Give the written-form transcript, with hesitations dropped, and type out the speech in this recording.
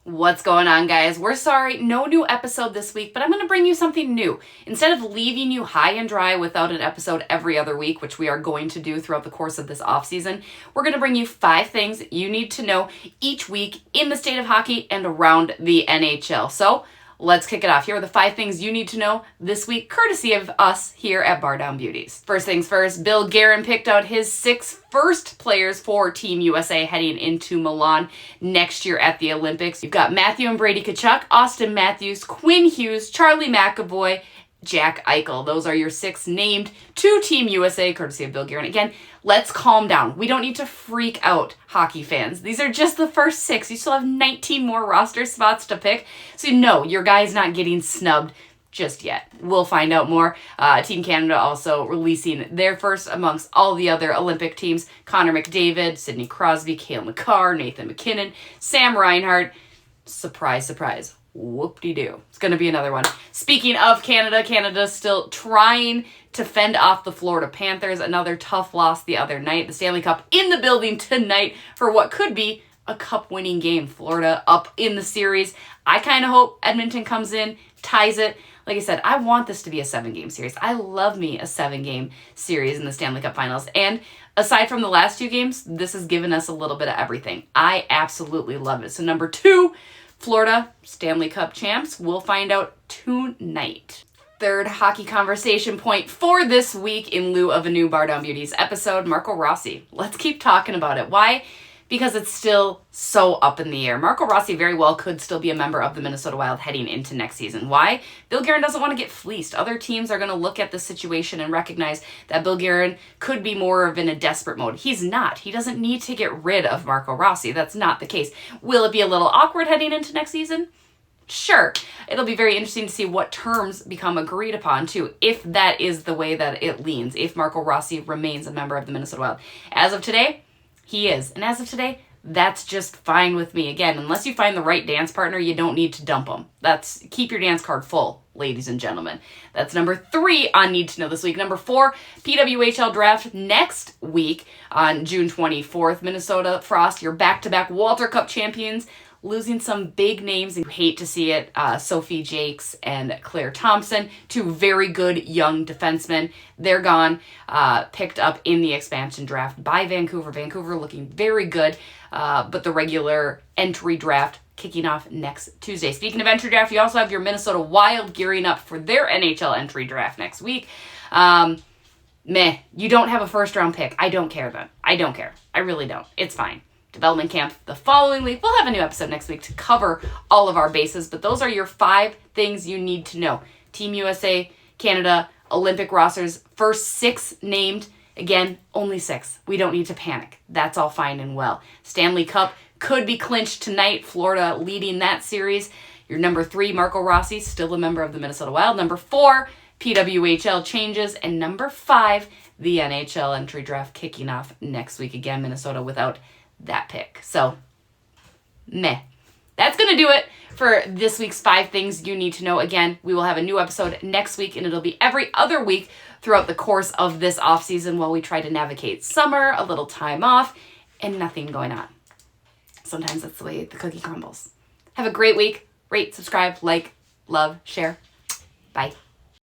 What's going on, guys? We're sorry, no new episode this week, but I'm going to bring you something new. Instead of leaving you high and dry without an episode every other week, which we are going to do throughout the course of this offseason, we're going to bring you 5 things you need to know each week in the state of hockey and around the NHL. So let's kick it off. Here are the 5 things you need to know this week, courtesy of us here at Bar Down Beauties. First things first, Bill Guerin picked out his 6 first players for Team USA heading into Milan next year at the Olympics. You've got Matthew and Brady Tkachuk, Austin Matthews, Quinn Hughes, Charlie McAvoy, Jack Eichel. Those are your 6 named to Team USA, courtesy of Bill Guerin. Again, let's calm down. We don't need to freak out, hockey fans. These are just the first 6. You still have 19 more roster spots to pick. So no, your guy's not getting snubbed just yet. We'll find out more. Team Canada also releasing their first amongst all the other Olympic teams. Connor McDavid, Sidney Crosby, Cale Makar, Nathan McKinnon, Sam Reinhart. Surprise, surprise. Whoop-de-doo. It's going to be another one. Speaking of Canada, Canada's still trying to fend off the Florida Panthers. Another tough loss the other night. The Stanley Cup in the building tonight for what could be a cup-winning game. Florida up in the series. I kind of hope Edmonton comes in, ties it. Like I said, I want this to be a 7-game series. I love me a 7-game series in the Stanley Cup Finals. And aside from the last 2 games, this has given us a little bit of everything. I absolutely love it. So number 2, Florida Stanley Cup champs. We'll find out tonight. Third hockey conversation point for this week in lieu of a new Bar Down Beauties episode, Marco Rossi. Let's keep talking about it. Why? Because it's still so up in the air. Marco Rossi very well could still be a member of the Minnesota Wild heading into next season. Why? Bill Guerin doesn't want to get fleeced. Other teams are going to look at the situation and recognize that Bill Guerin could be more of in a desperate mode. He's not. He doesn't need to get rid of Marco Rossi. That's not the case. Will it be a little awkward heading into next season? Sure. It'll be very interesting to see what terms become agreed upon, too, if that is the way that it leans, if Marco Rossi remains a member of the Minnesota Wild. As of today, he is. And as of today, that's just fine with me. Again, unless you find the right dance partner, you don't need to dump them. Keep your dance card full, ladies and gentlemen. That's number 3 on Need to Know this week. Number 4, PWHL Draft next week on June 24th. Minnesota Frost, your back-to-back Walter Cup champions, losing some big names. You hate to see it. Sophie Jakes and Claire Thompson, 2 very good young defensemen. They're gone. Picked up in the expansion draft by Vancouver. Vancouver looking very good. But the regular entry draft kicking off next Tuesday. Speaking of entry draft, you also have your Minnesota Wild gearing up for their NHL entry draft next week. You don't have a first-round pick. I don't care then. I don't care. I really don't. It's fine. Development camp the following week. We'll have a new episode next week to cover all of our bases, but those are your 5 things you need to know. Team USA, Canada, Olympic rosters, first 6 named. Again, only 6. We don't need to panic. That's all fine and well. Stanley Cup could be clinched tonight. Florida leading that series. Your number 3, Marco Rossi, still a member of the Minnesota Wild. Number 4, PWHL changes. And number 5, the NHL entry draft kicking off next week. Again, Minnesota without that pick. So, That's going to do it for this week's 5 things you need to know. Again, we will have a new episode next week, and it'll be every other week throughout the course of this off season while we try to navigate summer, a little time off, and nothing going on. Sometimes that's the way the cookie crumbles. Have a great week. Rate, subscribe, like, love, share. Bye.